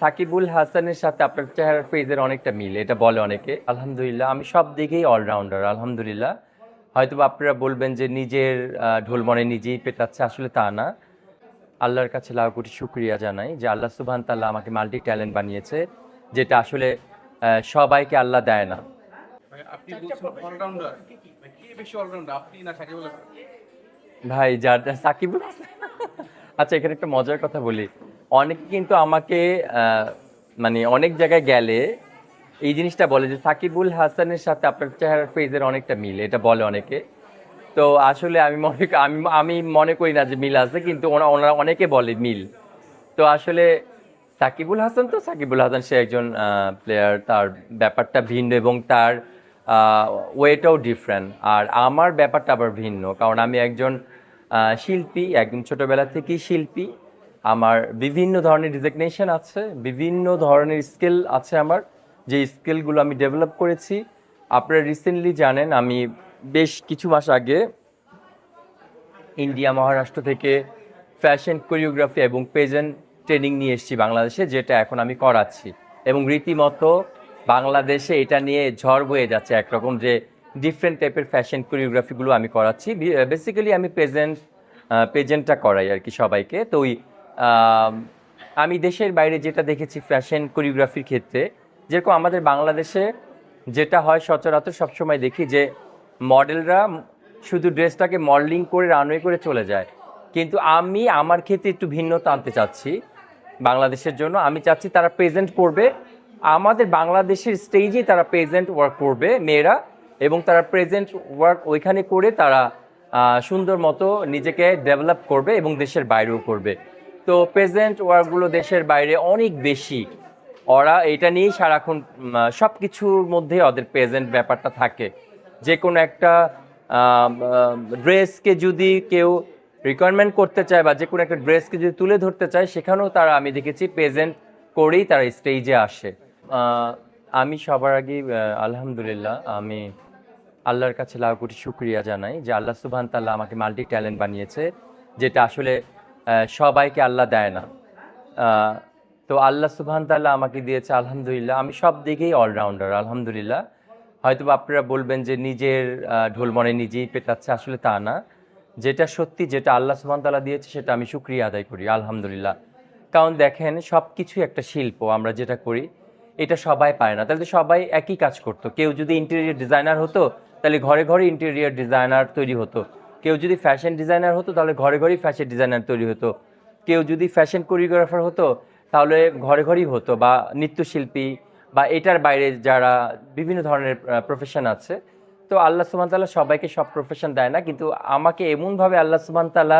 সাকিবুল হাসানের সাথে আপনার চেহারার ফেজের অনেকটা মিল, এটা বলে অনেকে। আলহামদুলিল্লাহ, আমি সব দিকেই অলরাউন্ডার আলহামদুলিল্লাহ। হয়তো আপনারা বলবেন যে নিজের ঢোল মনে নিজেই পেটাচ্ছে, আসলে তা না। আল্লাহর কাছে লাখ কোটি শুকরিয়া জানাই যে আল্লাহ সুবহান তাআলা আমাকে মাল্টি ট্যালেন্ট বানিয়েছে, যেটা আসলে সবাইকে আল্লাহ দেয় না। আপনি বলছেন অলরাউন্ডার, কে বেশি অলরাউন্ডার, আপনি না সাকিবুল হাসান? ভাই যার সাকিবুল হাসান। আচ্ছা, এখানে একটা মজার কথা বলি। অনেকে কিন্তু আমাকে মানে অনেক জায়গায় গেলে এই জিনিসটা বলে যে সাকিবুল হাসানের সাথে আপনার চেহারার ফেজের অনেকটা মিল, এটা বলে অনেকে। তো আসলে আমি মনে করি না যে মিল আছে, কিন্তু ওনারা অনেকে বলে মিল। তো আসলে সাকিবুল হাসান তো সাকিবুল হাসান, সে একজন প্লেয়ার, তার ব্যাপারটা ভিন্ন এবং তার ওয়েটাও ডিফারেন্ট। আর আমার ব্যাপারটা আবার ভিন্ন, কারণ আমি একজন শিল্পী, একদম ছোটোবেলা থেকেই শিল্পী। আমার বিভিন্ন ধরনের ডিজিগনেশন আছে, বিভিন্ন ধরনের স্কিল আছে আমার, যে স্কিলগুলো আমি ডেভেলপ করেছি। আপনারা রিসেন্টলি জানেন আমি বেশ কিছু মাস আগে ইন্ডিয়া মহারাষ্ট্র থেকে ফ্যাশন কোরিওগ্রাফি এবং পেজেন্ট ট্রেনিং নিয়ে এসেছি বাংলাদেশে, যেটা এখন আমি করাচ্ছি। এবং রীতিমতো বাংলাদেশে এটা নিয়ে ঝড় বয়ে যাচ্ছে একরকম, যে ডিফারেন্ট টাইপের ফ্যাশন কোরিওগ্রাফিগুলো আমি করাচ্ছি। বেসিক্যালি আমি পেজেন্টটা করাই আর কি সবাইকে। তো ওই আমি দেশের বাইরে যেটা দেখেছি ফ্যাশন কোরিওগ্রাফির ক্ষেত্রে, যেরকম আমাদের বাংলাদেশে যেটা হয় সচরাচর সবসময় দেখি যে মডেলরা শুধু ড্রেসটাকে মডেলিং করে রানওয়ে করে চলে যায়, কিন্তু আমি আমার ক্ষেত্রে একটু ভিন্নতা আনতে চাচ্ছি বাংলাদেশের জন্য। আমি চাচ্ছি তারা প্রেজেন্ট করবে আমাদের বাংলাদেশের স্টেজে, তারা প্রেজেন্ট ওয়ার্ক করবে মেয়েরা, এবং তারা প্রেজেন্ট ওয়ার্ক ওইখানে করে তারা সুন্দর মতো নিজেকে ডেভেলপ করবে এবং দেশের বাইরেও করবে। তো প্রেজেন্ট ওয়ার্কগুলো দেশের বাইরে অনেক বেশি, ওরা এটা নিয়েই সারাক্ষণ সব কিছুর মধ্যে ওদের প্রেজেন্ট ব্যাপারটা থাকে। যে কোনো একটা ড্রেসকে যদি কেউ রিকোয়ারমেন্ট করতে চায় বা যে কোনো একটা ড্রেসকে যদি তুলে ধরতে চায়, সেখানেও তারা আমি দেখেছি প্রেজেন্ট করেই তারা স্টেজে আসে। আমি সবার আগে আলহামদুলিল্লাহ, আমি আল্লাহর কাছে লাখ কোটি শুকরিয়া জানাই যে আল্লাহ সুবহান তাআলা আমাকে মাল্টি ট্যালেন্ট বানিয়েছে, যেটা আসলে সবাইকে আল্লাহ দেয় না। তো আল্লাহ সুবহান তাআলা আমাকে দিয়েছে আলহামদুলিল্লাহ, আমি সব দিকেই অলরাউন্ডার আলহামদুলিল্লাহ। হয়তো আপনারা বলবেন যে নিজের ঢোল মনে নিজেই পেটাচ্ছে, আসলে তা না। যেটা সত্যি, যেটা আল্লাহ সুবহান তাআলা দিয়েছে, সেটা আমি শুকরিয়া আদায় করি আলহামদুলিল্লাহ। কারণ দেখেন, সব কিছুই একটা শিল্প। আমরা যেটা করি এটা সবাই পারে না, তাহলে তো সবাই একই কাজ করতো। কেউ যদি ইন্টেরিয়র ডিজাইনার হতো, তাহলে ঘরে ঘরে ইন্টেরিয়র ডিজাইনার তৈরি হতো। কেউ যদি ফ্যাশন ডিজাইনার হতো, তাহলে ঘরে ঘরেই ফ্যাশন ডিজাইনার তৈরি হতো। কেউ যদি ফ্যাশন কোরিওগ্রাফার হতো, তাহলে ঘরে ঘরেই হতো, বা নৃত্যশিল্পী, বা এটার বাইরে যারা বিভিন্ন ধরনের প্রফেশন আছে। তো আল্লাহ সুবহান তাআলা সবাইকে সব প্রফেশন দেয় না, কিন্তু আমাকে এমনভাবে আল্লাহ সুবহান তাআলা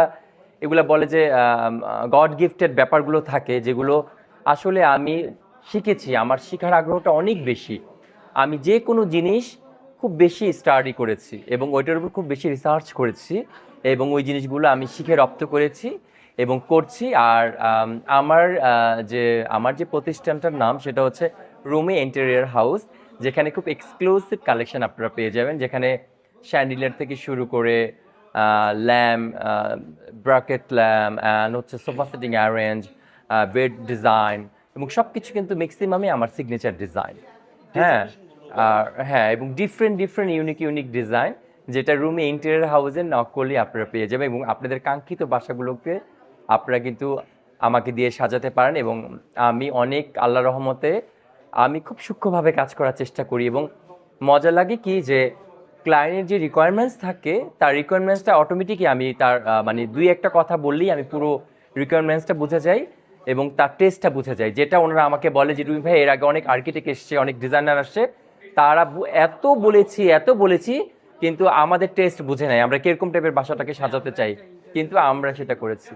এগুলো বলে যে গড গিফটেড ব্যাপারগুলো থাকে, যেগুলো আসলে আমি শিখেছি। আমার শেখার আগ্রহটা অনেক বেশি। আমি যে কোনো জিনিস খুব বেশি স্টাডি করেছি এবং ওইটার উপর খুব বেশি রিসার্চ করেছি, এবং ওই জিনিসগুলো আমি শিখে রপ্ত করেছি এবং করছি। আর আমার যে প্রতিষ্ঠানটার নাম, সেটা হচ্ছে রুমি ইন্টেরিয়র হাউস, যেখানে খুব এক্সক্লুসিভ কালেকশন আপনারা পেয়ে যাবেন, যেখানে শ্যান্ডিলিয়ার থেকে শুরু করে ল্যাম্প, ব্রাকেট ল্যাম্প, অ্যান্ড হচ্ছে sofa setting arrange, bed design, এবং সব কিছু কিন্তু ম্যাক্সিমামই আমার সিগনেচার ডিজাইন। হ্যাঁ, আর হ্যাঁ, এবং ডিফারেন্ট ডিফারেন্ট ইউনিক ডিজাইন, যেটা রুমে ইন্টেরিয়র হাউসে নক করলে আপনারা পেয়ে যাবেন, এবং আপনাদের কাঙ্ক্ষিত বাসাগুলোকে আপনারা কিন্তু আমাকে দিয়ে সাজাতে পারেন। এবং আমি অনেক আল্লাহ রহমতে আমি খুব সূক্ষ্মভাবে কাজ করার চেষ্টা করি, এবং মজা লাগে কি যে ক্লায়েন্টের যে রিকোয়ারমেন্টস থাকে, তার রিকোয়ারমেন্টসটা অটোমেটিকই আমি তার মানে দুই একটা কথা বললেই আমি পুরো রিকোয়ারমেন্টসটা বুঝে যাই এবং তার টেস্টটা বুঝে যায়। যেটা ওনারা আমাকে বলে যে রুমি ভাই, এর আগে অনেক আর্কিটেক্ট এসছে, অনেক ডিজাইনার আসছে, তারা এত বলেছি, কিন্তু আমাদের টেস্ট বুঝে নাই, আমরা কিরকম টাইপের বাসাটাকে সাজাতে চাই, কিন্তু আমরা সেটা করেছি।